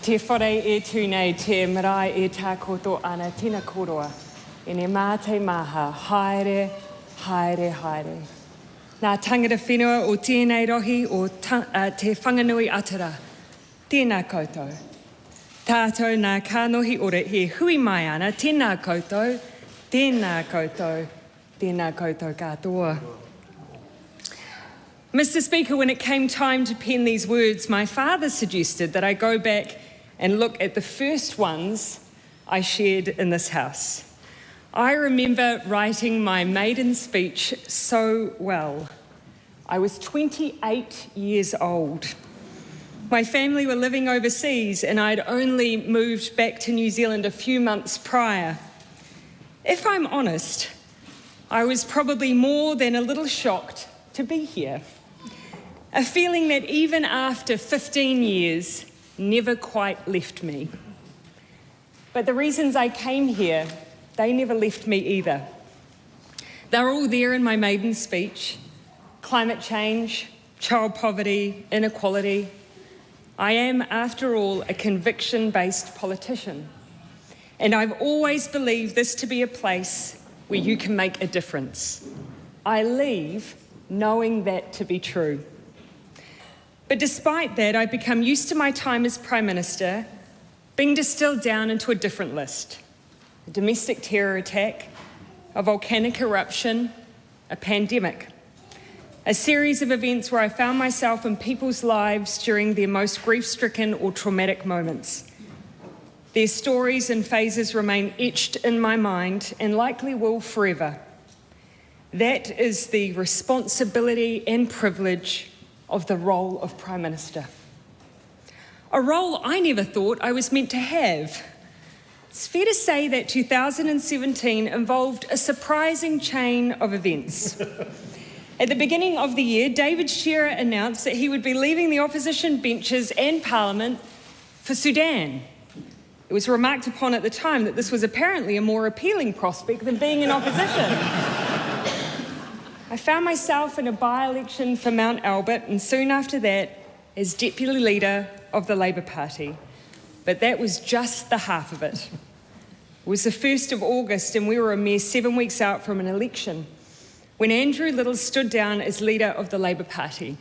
Te whare e tūnei te marae e tā koto ana tina koroa. E ne mā te maha, haere, haere, haere. Nā tangata whenua o tēnei rohi o te whanganui atara. Tēnā koutou. Tātou nā kānohi ora he hui mai ana, tēnā koutou, tēnā koutou, tēnā koutou katoa. Mr. Speaker, when it came time to pen these words, my father suggested that I go back and look at the first ones I shared in this House. I remember writing my maiden speech so well. I was 28 years old. My family were living overseas and I'd only moved back to New Zealand a few months prior. If I'm honest, I was probably more than a little shocked to be here. A feeling that even after 15 years never quite left me. But the reasons I came here, they never left me either. They're all there in my maiden speech. Climate change, child poverty, inequality. I am, after all, a conviction-based politician. And I've always believed this to be a place where you can make a difference. I leave knowing that to be true. But despite that, I've become used to my time as Prime Minister being distilled down into a different list. A domestic terror attack, a volcanic eruption, a pandemic. A series of events where I found myself in people's lives during their most grief-stricken or traumatic moments. Their stories and phases remain etched in my mind and likely will forever. That is the responsibility and privilege of the role of Prime Minister. A role I never thought I was meant to have. It's fair to say that 2017 involved a surprising chain of events. At the beginning of the year, David Shearer announced that he would be leaving the opposition benches and Parliament for Sudan. It was remarked upon at the time that this was apparently a more appealing prospect than being in opposition. I found myself in a by-election for Mount Albert and soon after that as Deputy Leader of the Labour Party. But that was just the half of it. It was the 1st of August and we were a mere 7 weeks out from an election when Andrew Little stood down as leader of the Labour Party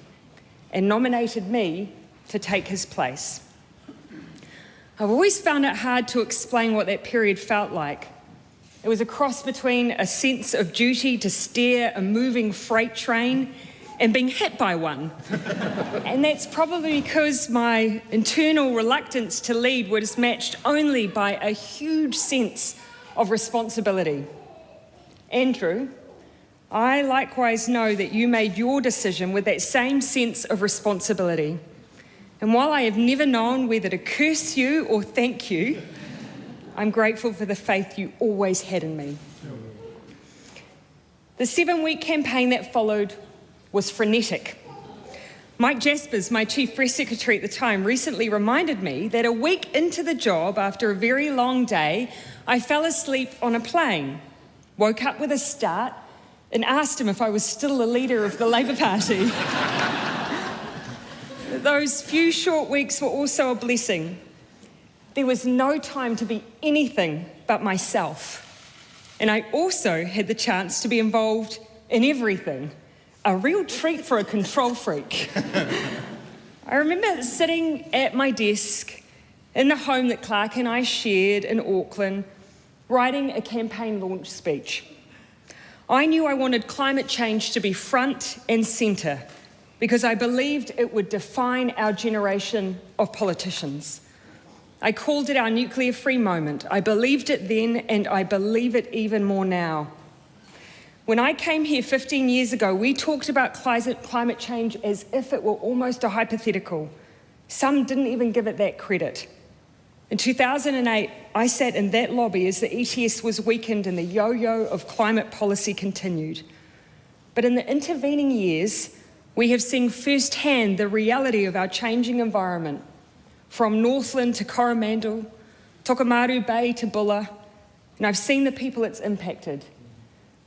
and nominated me to take his place. I've always found it hard to explain what that period felt like. It was a cross between a sense of duty to steer a moving freight train and being hit by one. And that's probably because my internal reluctance to lead was matched only by a huge sense of responsibility. Andrew, I likewise know that you made your decision with that same sense of responsibility. And while I have never known whether to curse you or thank you, I'm grateful for the faith you always had in me. The 7-week campaign that followed was frenetic. Mike Jaspers, my Chief Press Secretary at the time, recently reminded me that a week into the job, after a very long day, I fell asleep on a plane, woke up with a start, and asked him if I was still the leader of the Labour Party. Those few short weeks were also a blessing. There was no time to be anything but myself. And I also had the chance to be involved in everything. A real treat for a control freak. I remember sitting at my desk in the home that Clark and I shared in Auckland, writing a campaign launch speech. I knew I wanted climate change to be front and centre because I believed it would define our generation of politicians. I called it our nuclear-free moment. I believed it then, and I believe it even more now. When I came here 15 years ago, we talked about climate change as if it were almost a hypothetical. Some didn't even give it that credit. In 2008, I sat in that lobby as the ETS was weakened and the yo-yo of climate policy continued. But in the intervening years, we have seen firsthand the reality of our changing environment. From Northland to Coromandel, Tokomaru Bay to Bulla, and I've seen the people it's impacted.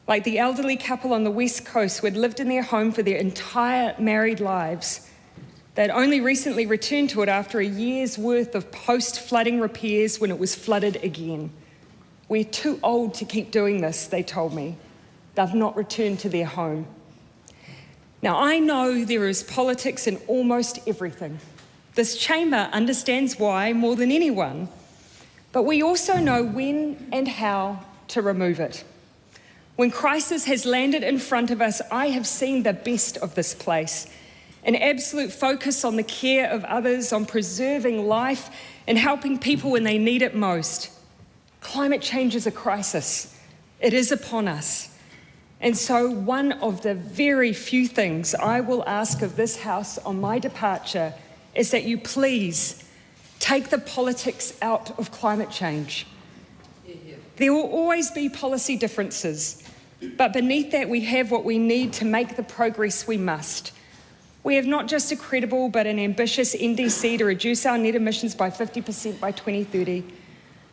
Like the elderly couple on the west coast who had lived in their home for their entire married lives. They'd only recently returned to it after a year's worth of post-flooding repairs when it was flooded again. We're too old to keep doing this, they told me. They've not returned to their home. Now, I know there is politics in almost everything. This chamber understands why more than anyone, but we also know when and how to remove it. When crisis has landed in front of us, I have seen the best of this place. An absolute focus on the care of others, on preserving life and helping people when they need it most. Climate change is a crisis. It is upon us. And so one of the very few things I will ask of this House on my departure is that you please take the politics out of climate change. There will always be policy differences, but beneath that we have what we need to make the progress we must. We have not just a credible but an ambitious NDC to reduce our net emissions by 50% by 2030.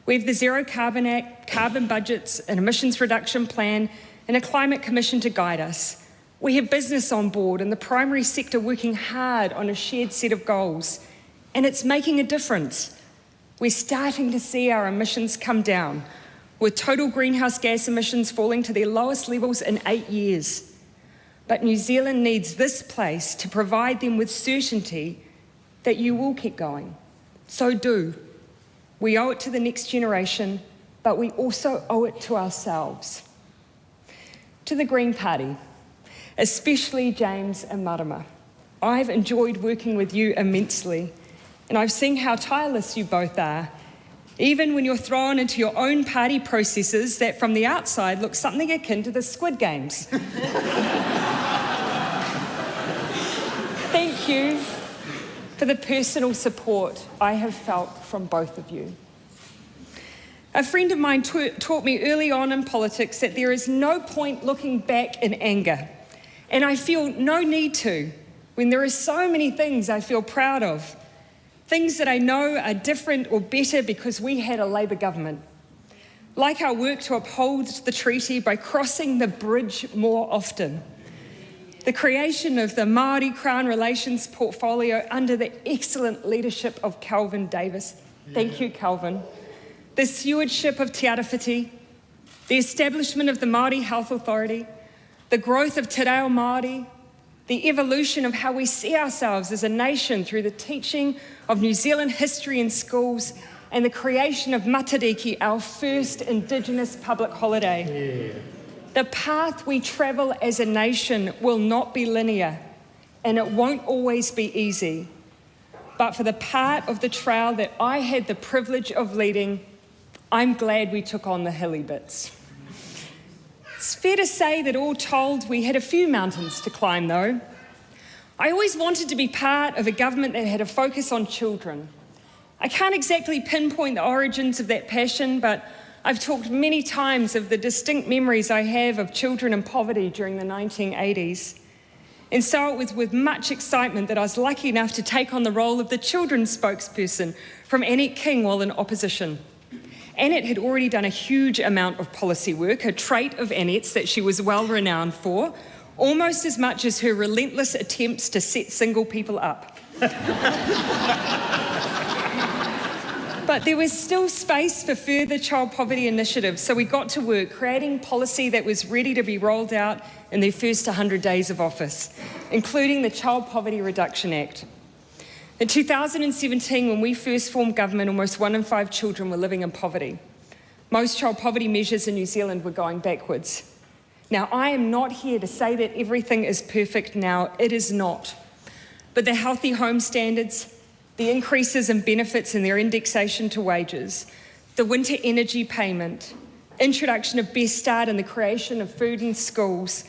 We have the Zero Carbon Act, carbon budgets, an emissions reduction plan, and a climate commission to guide us. We have business on board and the primary sector working hard on a shared set of goals, and it's making a difference. We're starting to see our emissions come down, with total greenhouse gas emissions falling to their lowest levels in 8 years. But New Zealand needs this place to provide them with certainty that you will keep going. So do. We owe it to the next generation, but we also owe it to ourselves. To the Green Party, especially James and Marama, I've enjoyed working with you immensely, and I've seen how tireless you both are, even when you're thrown into your own party processes that from the outside look something akin to the Squid Games. Thank you for the personal support I have felt from both of you. A friend of mine taught me early on in politics that there is no point looking back in anger, and I feel no need to when there are so many things I feel proud of, things that I know are different or better because we had a Labour government, like our work to uphold the treaty by crossing the bridge more often, the creation of the Māori Crown Relations portfolio under the excellent leadership of Calvin Davis. Thank you, Calvin. The stewardship of Te Arawhiti, the establishment of the Māori Health Authority, the growth of Te Reo Māori, the evolution of how we see ourselves as a nation through the teaching of New Zealand history in schools, and the creation of Matariki, our first Indigenous public holiday. Yeah. The path we travel as a nation will not be linear, and it won't always be easy. But for the part of the trail that I had the privilege of leading, I'm glad we took on the hilly bits. It's fair to say that all told, we had a few mountains to climb though. I always wanted to be part of a government that had a focus on children. I can't exactly pinpoint the origins of that passion, but I've talked many times of the distinct memories I have of children in poverty during the 1980s. And so it was with much excitement that I was lucky enough to take on the role of the children's spokesperson from Annette King while in opposition. Annette had already done a huge amount of policy work, a trait of Annette's that she was well renowned for, almost as much as her relentless attempts to set single people up. But there was still space for further child poverty initiatives, so we got to work creating policy that was ready to be rolled out in their first 100 days of office, including the Child Poverty Reduction Act. In 2017, when we first formed government, almost 1 in 5 children were living in poverty. Most child poverty measures in New Zealand were going backwards. Now, I am not here to say that everything is perfect now. It is not. But the healthy home standards, the increases in benefits and their indexation to wages, the winter energy payment, introduction of Best Start and the creation of food in schools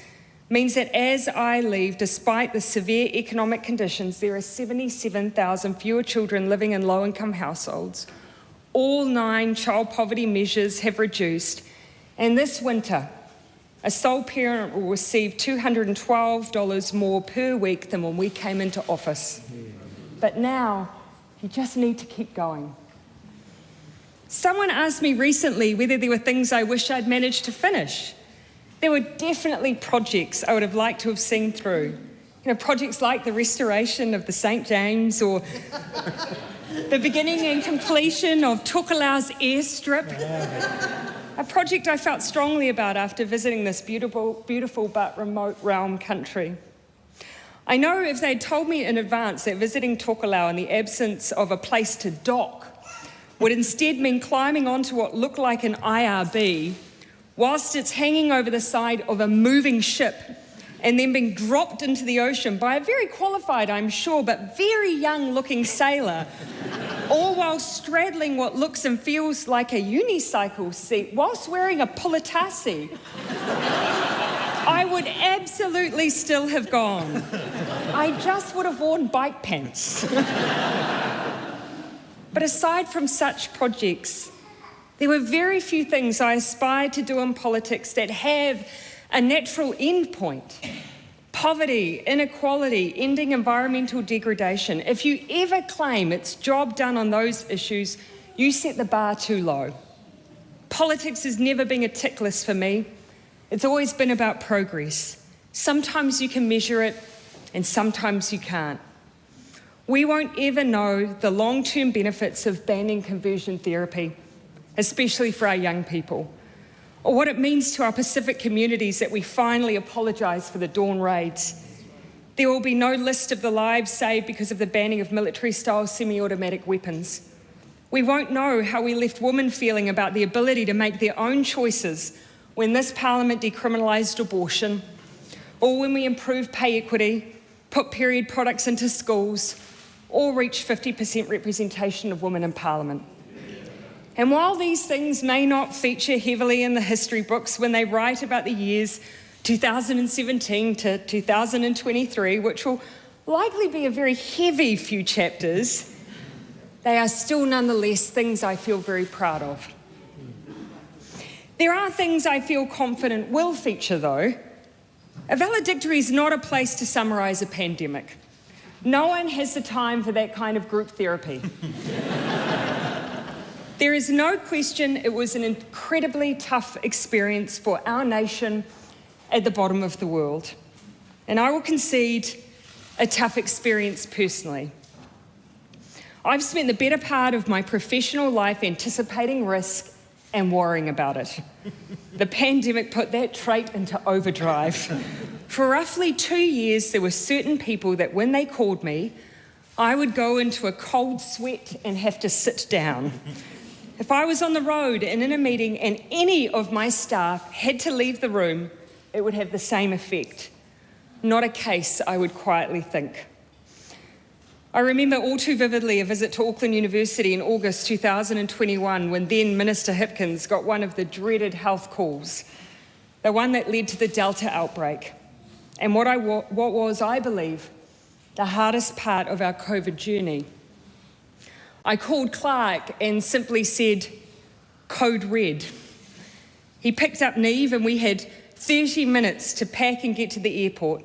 means that as I leave, despite the severe economic conditions, there are 77,000 fewer children living in low-income households. All 9 child poverty measures have reduced, and this winter, a sole parent will receive $212 more per week than when we came into office. But now, you just need to keep going. Someone asked me recently whether there were things I wish I'd managed to finish. There were definitely projects I would have liked to have seen through. Projects like the restoration of the St. James or the beginning and completion of Tokelau's airstrip, a project I felt strongly about after visiting this beautiful but remote realm country. I know if they'd told me in advance that visiting Tokelau in the absence of a place to dock would instead mean climbing onto what looked like an IRB whilst it's hanging over the side of a moving ship and then being dropped into the ocean by a very qualified, I'm sure, but very young-looking sailor, all while straddling what looks and feels like a unicycle seat whilst wearing a pulatasi, I would absolutely still have gone. I just would have worn bike pants. But aside from such projects, there were very few things I aspired to do in politics that have a natural end point. Poverty, inequality, ending environmental degradation. If you ever claim it's job done on those issues, you set the bar too low. Politics has never been a tick list for me. It's always been about progress. Sometimes you can measure it, and sometimes you can't. We won't ever know the long-term benefits of banning conversion therapy, especially for our young people, or what it means to our Pacific communities that we finally apologise for the Dawn raids. There will be no list of the lives saved because of the banning of military-style semi-automatic weapons. We won't know how we left women feeling about the ability to make their own choices when this Parliament decriminalised abortion, or when we improved pay equity, put period products into schools, or reached 50% representation of women in Parliament. And while these things may not feature heavily in the history books when they write about the years 2017 to 2023, which will likely be a very heavy few chapters, they are still nonetheless things I feel very proud of. There are things I feel confident will feature, though. A valedictory is not a place to summarise a pandemic. No one has the time for that kind of group therapy. There is no question it was an incredibly tough experience for our nation at the bottom of the world. And I will concede a tough experience personally. I've spent the better part of my professional life anticipating risk and worrying about it. The pandemic put that trait into overdrive. For roughly 2 years, there were certain people that when they called me, I would go into a cold sweat and have to sit down. If I was on the road and in a meeting and any of my staff had to leave the room, it would have the same effect. Not a case, I would quietly think. I remember all too vividly a visit to Auckland University in August 2021 when then Minister Hipkins got one of the dreaded health calls, the one that led to the Delta outbreak, and what was, I believe, the hardest part of our COVID journey. I called Clark and simply said, "Code red." He picked up Neve and we had 30 minutes to pack and get to the airport,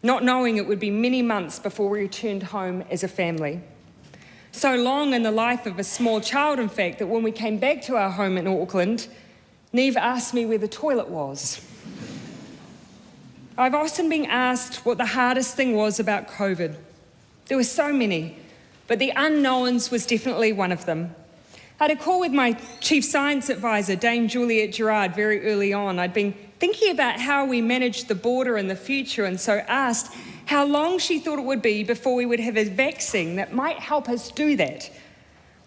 not knowing it would be many months before we returned home as a family. So long in the life of a small child, in fact, that when we came back to our home in Auckland, Neve asked me where the toilet was. I've often been asked what the hardest thing was about COVID. There were so many, but the unknowns was definitely one of them. I had a call with my Chief Science Advisor, Dame Juliette Gerard, very early on. I'd been thinking about how we managed the border in the future and so asked how long she thought it would be before we would have a vaccine that might help us do that.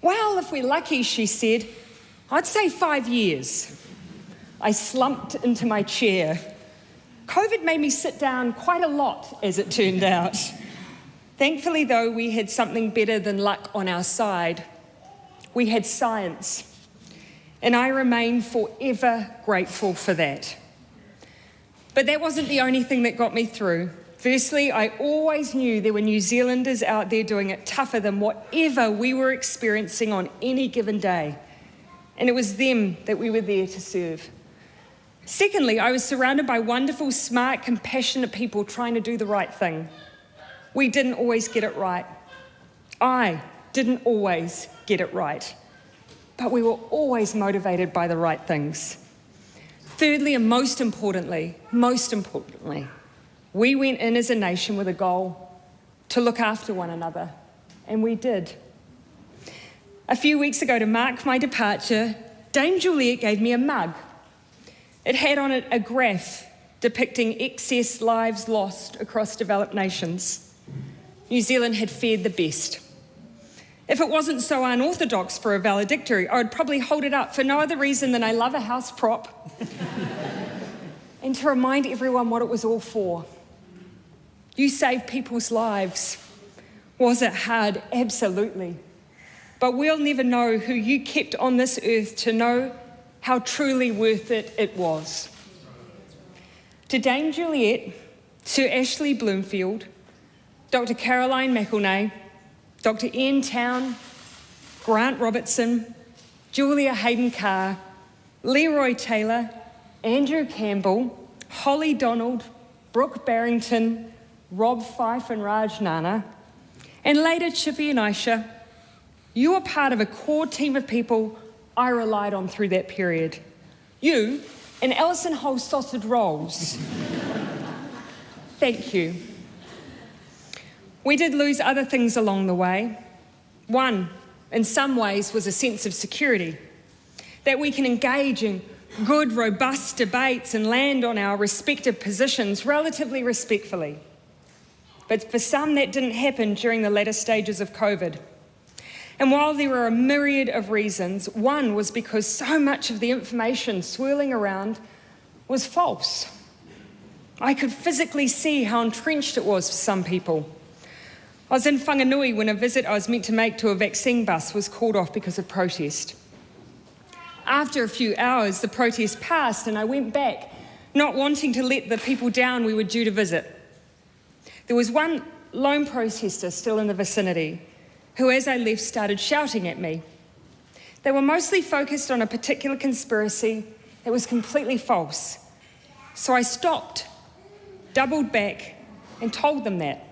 Well, if we're lucky, she said, I'd say 5 years. I slumped into my chair. COVID made me sit down quite a lot, as it turned out. Thankfully, though, we had something better than luck on our side. We had science, and I remain forever grateful for that. But that wasn't the only thing that got me through. Firstly, I always knew there were New Zealanders out there doing it tougher than whatever we were experiencing on any given day, and it was them that we were there to serve. Secondly, I was surrounded by wonderful, smart, compassionate people trying to do the right thing. We didn't always get it right. I didn't always get it right. But we were always motivated by the right things. Thirdly, and most importantly, We went in as a nation with a goal to look after one another, and we did. A few weeks ago, to mark my departure, Dame Juliet gave me a mug. It had on it a graph depicting excess lives lost across developed nations. New Zealand had fared the best. If it wasn't so unorthodox for a valedictory, I would probably hold it up for no other reason than I love a house prop and to remind everyone what it was all for. You saved people's lives. Was it hard? Absolutely. But we'll never know who you kept on this earth to know how truly worth it was. To Dame Juliet, Sir Ashley Bloomfield, Dr. Caroline McElnay, Dr. Ian Town, Grant Robertson, Julia Hayden-Carr, Leroy Taylor, Andrew Campbell, Holly Donald, Brooke Barrington, Rob Fife and Raj Nana, and later Chippy and Aisha, you are part of a core team of people I relied on through that period. You and Alison Hull sausage rolls. Thank you. We did lose other things along the way. One, in some ways, was a sense of security, that we can engage in good, robust debates and land on our respective positions relatively respectfully. But for some, that didn't happen during the latter stages of COVID. And while there were a myriad of reasons, one was because so much of the information swirling around was false. I could physically see how entrenched it was for some people. I was in Whanganui when a visit I was meant to make to a vaccine bus was called off because of protest. After a few hours, the protest passed and I went back, not wanting to let the people down we were due to visit. There was one lone protester still in the vicinity who, as I left, started shouting at me. They were mostly focused on a particular conspiracy that was completely false. So I stopped, doubled back, and told them that.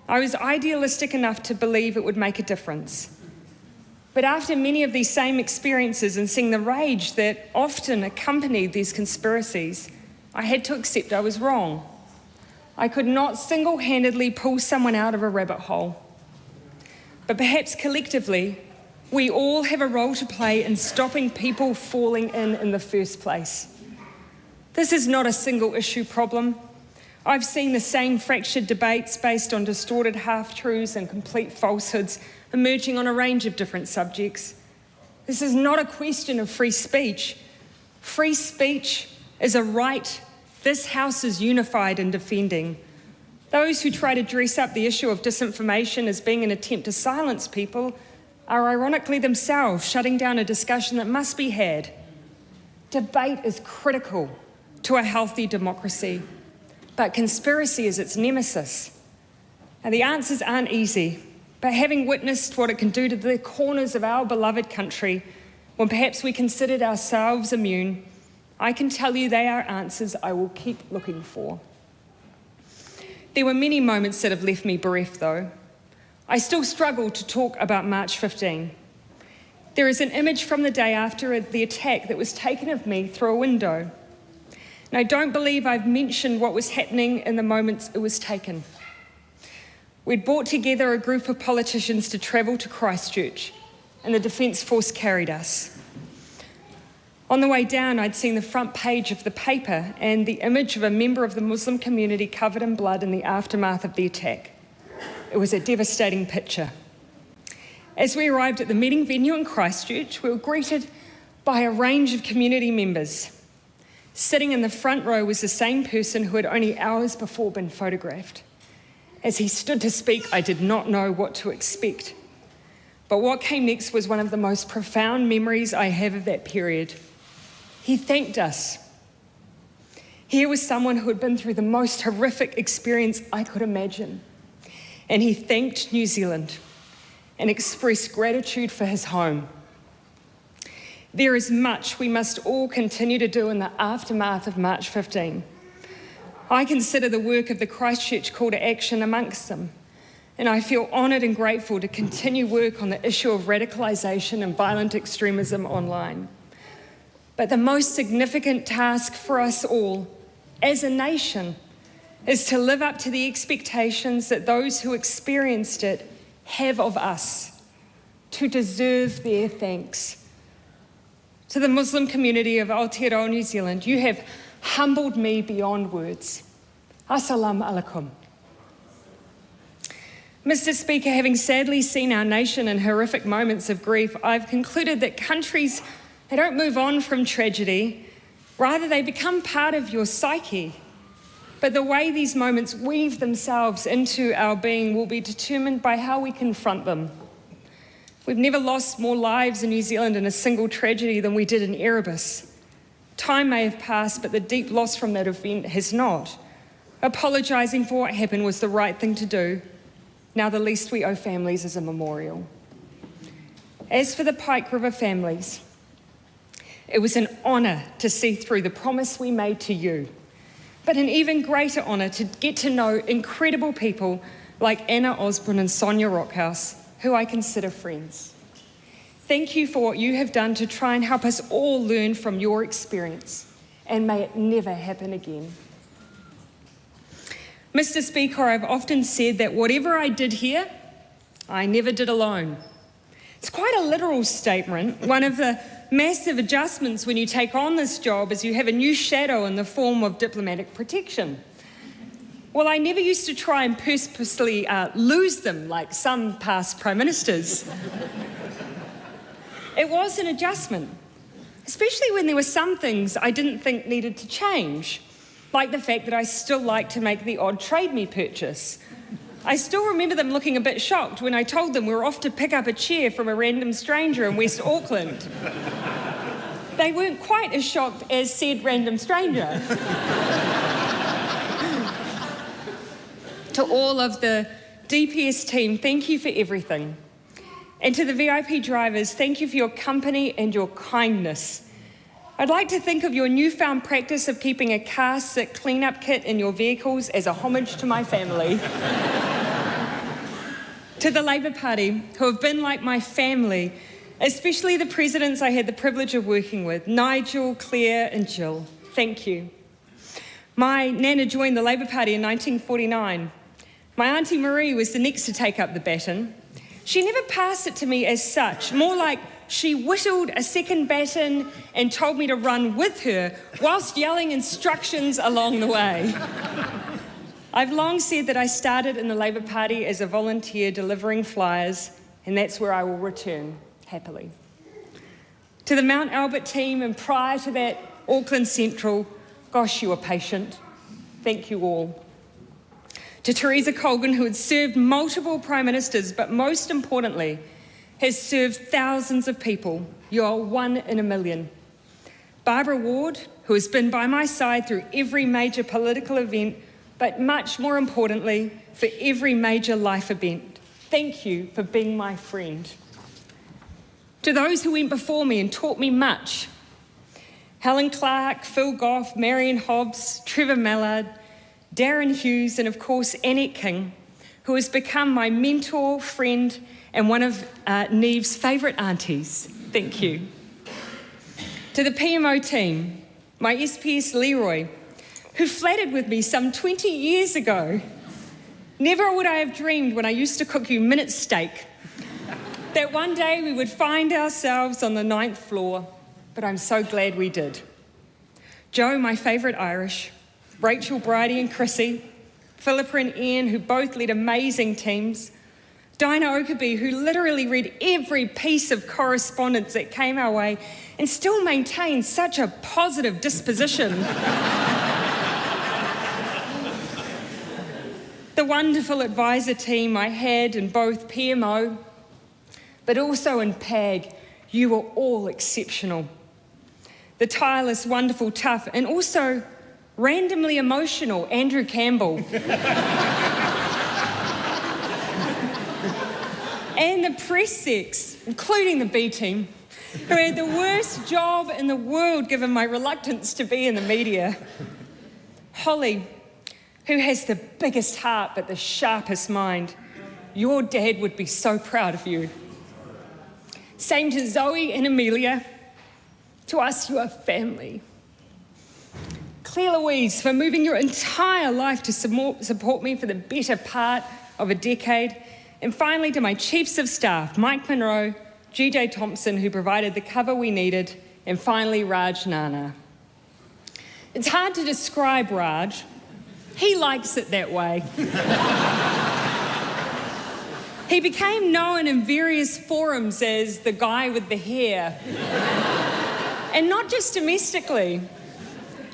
I was idealistic enough to believe it would make a difference. But after many of these same experiences and seeing the rage that often accompanied these conspiracies, I had to accept I was wrong. I could not single-handedly pull someone out of a rabbit hole. But perhaps collectively, we all have a role to play in stopping people falling in the first place. This is not a single issue problem. I've seen the same fractured debates based on distorted half-truths and complete falsehoods emerging on a range of different subjects. This is not a question of free speech. Free speech is a right this House is unified in defending. Those who try to dress up the issue of disinformation as being an attempt to silence people are ironically themselves shutting down a discussion that must be had. Debate is critical to a healthy democracy, but conspiracy is its nemesis. Now, the answers aren't easy, but having witnessed what it can do to the corners of our beloved country, when perhaps we considered ourselves immune, I can tell you they are answers I will keep looking for. There were many moments that have left me bereft, though. I still struggle to talk about March 15. There is an image from the day after the attack that was taken of me through a window. And I don't believe I've mentioned what was happening in the moments it was taken. We'd brought together a group of politicians to travel to Christchurch, and the Defence Force carried us. On the way down, I'd seen the front page of the paper and the image of a member of the Muslim community covered in blood in the aftermath of the attack. It was a devastating picture. As we arrived at the meeting venue in Christchurch, we were greeted by a range of community members. Sitting in the front row was the same person who had only hours before been photographed. As he stood to speak, I did not know what to expect. But what came next was one of the most profound memories I have of that period. He thanked us. Here was someone who had been through the most horrific experience I could imagine. And he thanked New Zealand and expressed gratitude for his home. There is much we must all continue to do in the aftermath of March 15. I consider the work of the Christchurch call to action amongst them, and I feel honoured and grateful to continue work on the issue of radicalisation and violent extremism online. But the most significant task for us all, as a nation, is to live up to the expectations that those who experienced it have of us, to deserve their thanks. To the Muslim community of Aotearoa, New Zealand, you have humbled me beyond words. Assalamu alaikum. Mr. Speaker, having sadly seen our nation in horrific moments of grief, I've concluded that countries, they don't move on from tragedy, rather they become part of your psyche. But the way these moments weave themselves into our being will be determined by how we confront them. We've never lost more lives in New Zealand in a single tragedy than we did in Erebus. Time may have passed, but the deep loss from that event has not. Apologising for what happened was the right thing to do. Now the least we owe families is a memorial. As for the Pike River families, it was an honour to see through the promise we made to you, but an even greater honour to get to know incredible people like Anna Osborne and Sonia Rockhouse, who I consider friends. Thank you for what you have done to try and help us all learn from your experience, and may it never happen again. Mr. Speaker, I've often said that whatever I did here, I never did alone. It's quite a literal statement. One of the massive adjustments when you take on this job is you have a new shadow in the form of diplomatic protection. Well, I never used to try and purposely lose them like some past prime ministers. It was an adjustment, especially when there were some things I didn't think needed to change, like the fact that I still like to make the odd Trade Me purchase. I still remember them looking a bit shocked when I told them we were off to pick up a chair from a random stranger in West Auckland. They weren't quite as shocked as said random stranger. To all of the DPS team, thank you for everything. And to the VIP drivers, thank you for your company and your kindness. I'd like to think of your newfound practice of keeping a car sick clean-up kit in your vehicles as a homage to my family. To the Labour Party, who have been like my family, especially the presidents I had the privilege of working with, Nigel, Claire and Jill, thank you. My nana joined the Labour Party in 1949. My Auntie Marie was the next to take up the baton. She never passed it to me as such, more like she whittled a second baton and told me to run with her whilst yelling instructions along the way. I've long said that I started in the Labour Party as a volunteer delivering flyers, and that's where I will return, happily. To the Mount Albert team, and prior to that, Auckland Central, gosh, you were patient. Thank you all. To Teresa Colgan, who had served multiple Prime Ministers, but most importantly, has served thousands of people. You're one in a million. Barbara Ward, who has been by my side through every major political event, but much more importantly, for every major life event. Thank you for being my friend. To those who went before me and taught me much, Helen Clark, Phil Goff, Marion Hobbs, Trevor Mallard, Darren Hughes, and of course Annette King, who has become my mentor, friend, and one of Neve's favourite aunties. Thank you. To the PMO team, my SPS Leroy, who flattered with me some 20 years ago. Never would I have dreamed when I used to cook you minute steak that one day we would find ourselves on the 9th floor, but I'm so glad we did. Joe, my favourite Irish, Rachel, Bridie and Chrissy, Philippa and Ian, who both led amazing teams, Dinah Okabe, who literally read every piece of correspondence that came our way and still maintained such a positive disposition. The wonderful advisor team I had in both PMO, but also in PAG, you were all exceptional. The tireless, wonderful, tough, and also randomly emotional Andrew Campbell. And the press sex, including the B team, who had the worst job in the world given my reluctance to be in the media. Holly, who has the biggest heart but the sharpest mind. Your dad would be so proud of you. Same to Zoe and Amelia. To us, you are family. Claire Louise, for moving your entire life to support me for the better part of a decade. And finally, to my chiefs of staff, Mike Monroe, GJ Thompson, who provided the cover we needed, and finally, Raj Nana. It's hard to describe Raj. He likes it that way. He became known in various forums as the guy with the hair. And not just domestically.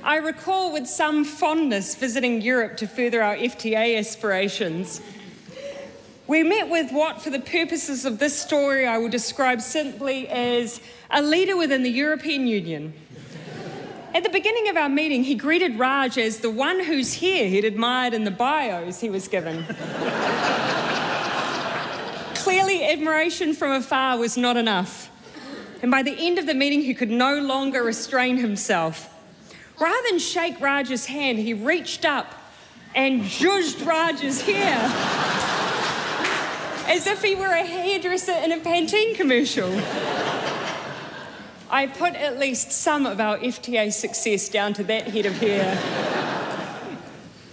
I recall with some fondness visiting Europe to further our FTA aspirations. We met with what, for the purposes of this story, I will describe simply as a leader within the European Union. At the beginning of our meeting, he greeted Raj as the one whose hair he'd admired in the bios he was given. Clearly, admiration from afar was not enough. And by the end of the meeting, he could no longer restrain himself. Rather than shake Raj's hand, he reached up and zhuzhed Raj's hair as if he were a hairdresser in a Pantene commercial. I put at least some of our FTA success down to that head of hair.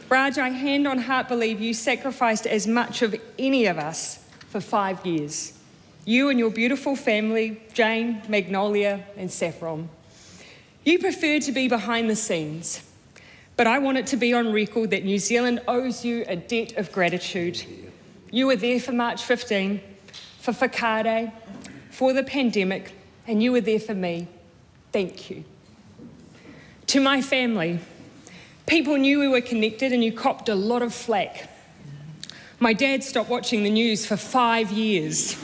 Raj, I hand on heart believe you sacrificed as much of any of us for 5 years. You and your beautiful family, Jane, Magnolia, and Saffron. You prefer to be behind the scenes, but I want it to be on record that New Zealand owes you a debt of gratitude. You were there for March 15, for Whakaare, for the pandemic, and you were there for me. Thank you. To my family, people knew we were connected and you copped a lot of flack. My dad stopped watching the news for 5 years.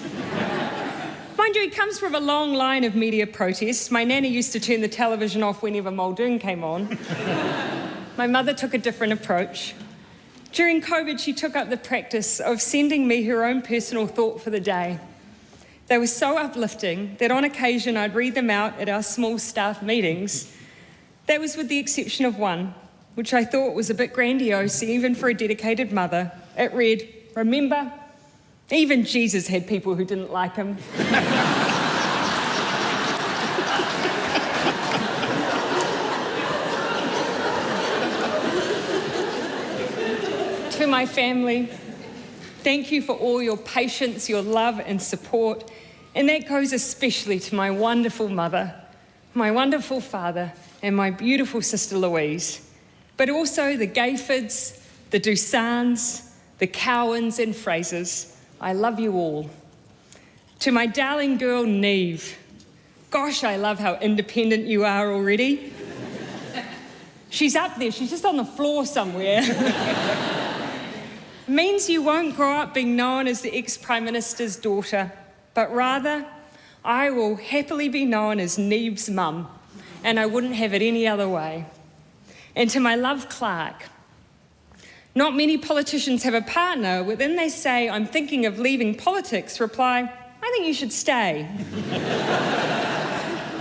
Mind you, he comes from a long line of media protests. My nanny used to turn the television off whenever Muldoon came on. My mother took a different approach. During COVID, she took up the practice of sending me her own personal thought for the day. They were so uplifting that on occasion I'd read them out at our small staff meetings. That was with the exception of one, which I thought was a bit grandiose even for a dedicated mother. It read, "Remember, even Jesus had people who didn't like him." To my family, thank you for all your patience, your love and support. And that goes especially to my wonderful mother, my wonderful father, and my beautiful sister Louise. But also the Gayfords, the Dusans, the Cowans and Frasers. I love you all. To my darling girl, Neve. Gosh, I love how independent you are already. She's up there, she's just on the floor somewhere. Means you won't grow up being known as the ex-Prime Minister's daughter, but rather, I will happily be known as Neve's mum, and I wouldn't have it any other way. And to my love, Clark. Not many politicians have a partner when they say, "I'm thinking of leaving politics," reply, "I think you should stay."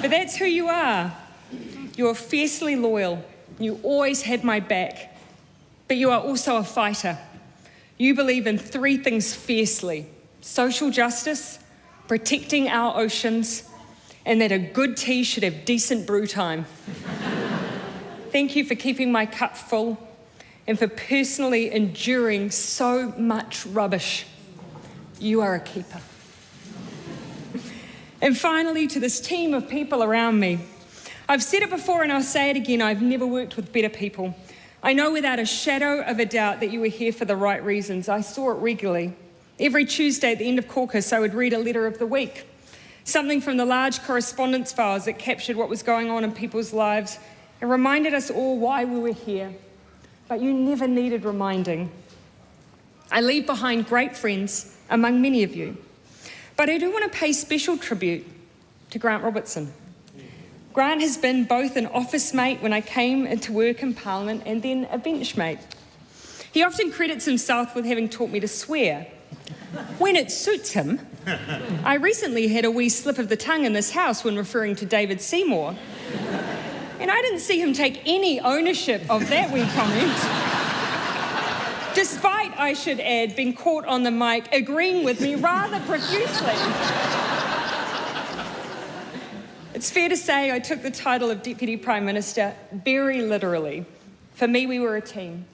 But that's who you are. You're fiercely loyal. You always had my back. But you are also a fighter. You believe in 3 things fiercely: social justice, protecting our oceans, and that a good tea should have decent brew time. Thank you for keeping my cup full and for personally enduring so much rubbish. You are a keeper. And finally, to this team of people around me. I've said it before and I'll say it again, I've never worked with better people. I know without a shadow of a doubt that you were here for the right reasons. I saw it regularly. Every Tuesday at the end of caucus, I would read a letter of the week, something from the large correspondence files that captured what was going on in people's lives and reminded us all why we were here. But you never needed reminding. I leave behind great friends among many of you. But I do want to pay special tribute to Grant Robertson. Grant has been both an office mate when I came into work in Parliament and then a benchmate. He often credits himself with having taught me to swear. When it suits him. I recently had a wee slip of the tongue in this house when referring to David Seymour. And I didn't see him take any ownership of that wee comment. Despite, I should add, being caught on the mic agreeing with me rather profusely. It's fair to say I took the title of Deputy Prime Minister very literally. For me, we were a team.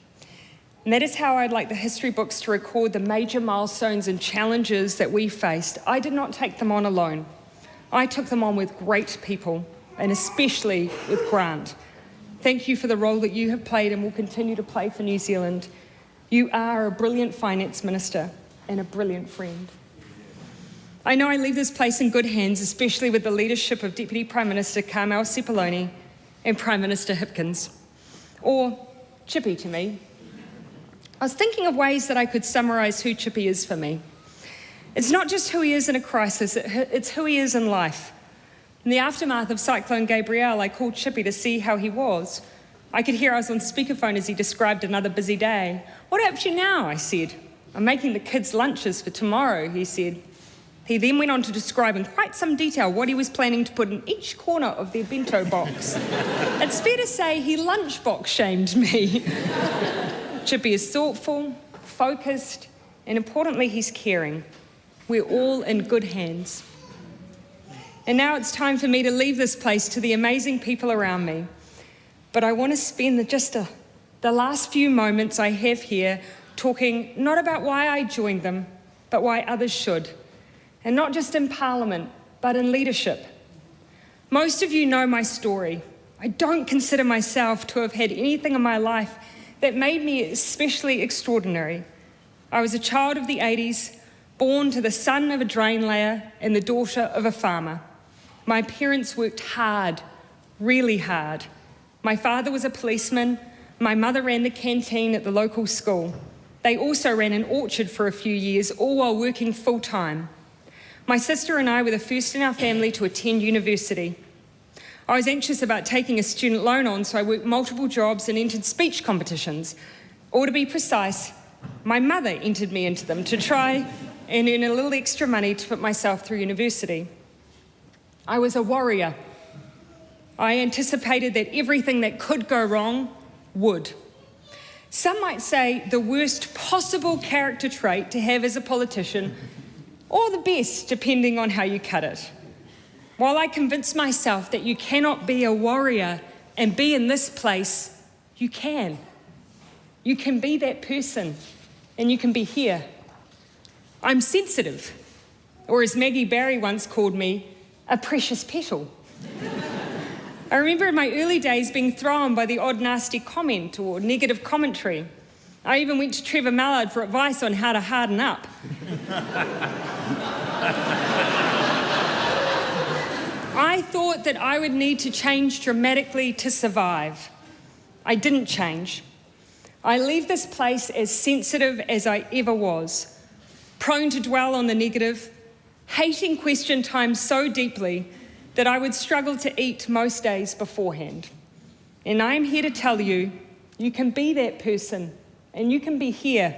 And that is how I'd like the history books to record the major milestones and challenges that we faced. I did not take them on alone. I took them on with great people, and especially with Grant. Thank you for the role that you have played and will continue to play for New Zealand. You are a brilliant finance minister and a brilliant friend. I know I leave this place in good hands, especially with the leadership of Deputy Prime Minister Carmel Sepuloni and Prime Minister Hipkins, or Chippy to me. I was thinking of ways that I could summarise who Chippy is for me. It's not just who he is in a crisis, it's who he is in life. In the aftermath of Cyclone Gabrielle, I called Chippy to see how he was. I could hear I was on speakerphone as he described another busy day. "What up to you now?" I said. "I'm making the kids' lunches for tomorrow," he said. He then went on to describe in quite some detail what he was planning to put in each corner of their bento box. It's fair to say he lunchbox shamed me. Chippy is thoughtful, focused, and importantly, he's caring. We're all in good hands. And now it's time for me to leave this place to the amazing people around me. But I want to spend the last few moments I have here talking not about why I joined them, but why others should. And not just in Parliament, but in leadership. Most of you know my story. I don't consider myself to have had anything in my life that made me especially extraordinary. I was a child of the 80s, born to the son of a drain layer and the daughter of a farmer. My parents worked hard, really hard. My father was a policeman. My mother ran the canteen at the local school. They also ran an orchard for a few years, all while working full-time. My sister and I were the first in our family to attend university. I was anxious about taking a student loan on, so I worked multiple jobs and entered speech competitions. Or to be precise, my mother entered me into them to try and earn a little extra money to put myself through university. I was a warrior. I anticipated that everything that could go wrong would. Some might say the worst possible character trait to have as a politician, or the best, depending on how you cut it. While I convinced myself that you cannot be a warrior and be in this place, you can. You can be that person, and you can be here. I'm sensitive, or as Maggie Barry once called me, a precious petal. I remember in my early days being thrown by the odd nasty comment or negative commentary. I even went to Trevor Mallard for advice on how to harden up. I thought that I would need to change dramatically to survive. I didn't change. I leave this place as sensitive as I ever was, prone to dwell on the negative, hating question time so deeply that I would struggle to eat most days beforehand. And I'm here to tell you, you can be that person, and you can be here.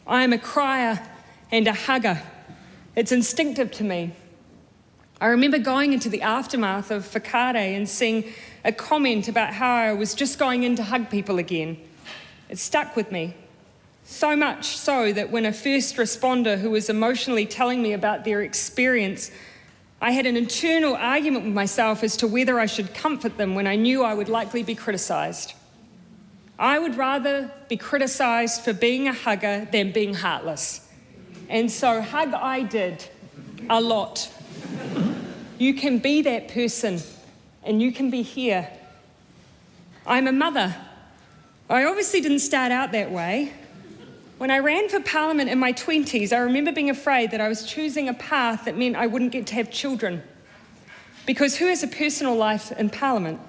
I am a crier and a hugger. It's instinctive to me. I remember going into the aftermath of Whakaare and seeing a comment about how I was just going in to hug people again. It stuck with me, so much so that when a first responder who was emotionally telling me about their experience, I had an internal argument with myself as to whether I should comfort them when I knew I would likely be criticised. I would rather be criticised for being a hugger than being heartless. And so hug I did, a lot. You can be that person, and you can be here. I'm a mother. I obviously didn't start out that way. When I ran for Parliament in my 20s, I remember being afraid that I was choosing a path that meant I wouldn't get to have children. Because who has a personal life in Parliament?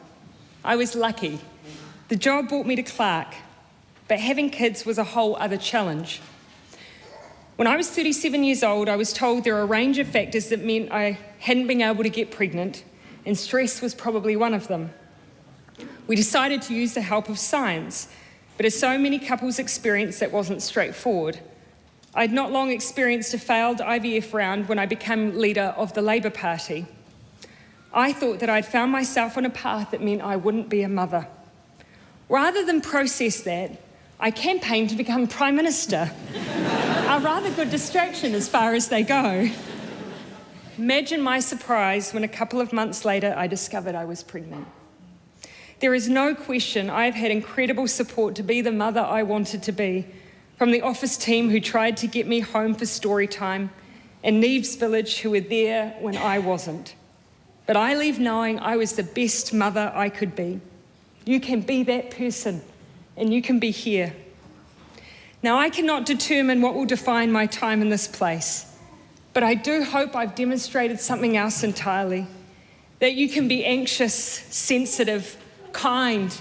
I was lucky. The job brought me to Clark, but having kids was a whole other challenge. When I was 37 years old, I was told there are a range of factors that meant I hadn't been able to get pregnant, and stress was probably one of them. We decided to use the help of science, but as so many couples experience, that wasn't straightforward. I'd not long experienced a failed IVF round when I became leader of the Labour Party. I thought that I'd found myself on a path that meant I wouldn't be a mother. Rather than process that, I campaigned to become Prime Minister. A rather good distraction as far as they go. Imagine my surprise when a couple of months later I discovered I was pregnant. There is no question I've had incredible support to be the mother I wanted to be, from the office team who tried to get me home for story time, and Neve's village who were there when I wasn't. But I leave knowing I was the best mother I could be. You can be that person, and you can be here. Now, I cannot determine what will define my time in this place, but I do hope I've demonstrated something else entirely, that you can be anxious, sensitive, kind,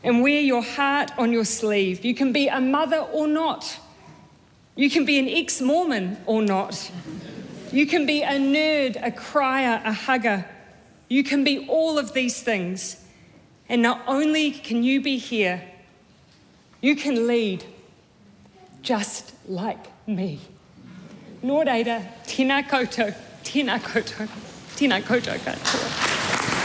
and wear your heart on your sleeve. You can be a mother or not. You can be an ex-Mormon or not. You can be a nerd, a crier, a hugger. You can be all of these things. And not only can you be here, you can lead just like me. Nō reira, tēnā koutou, tēnā koutou, tēnā koutou katoa.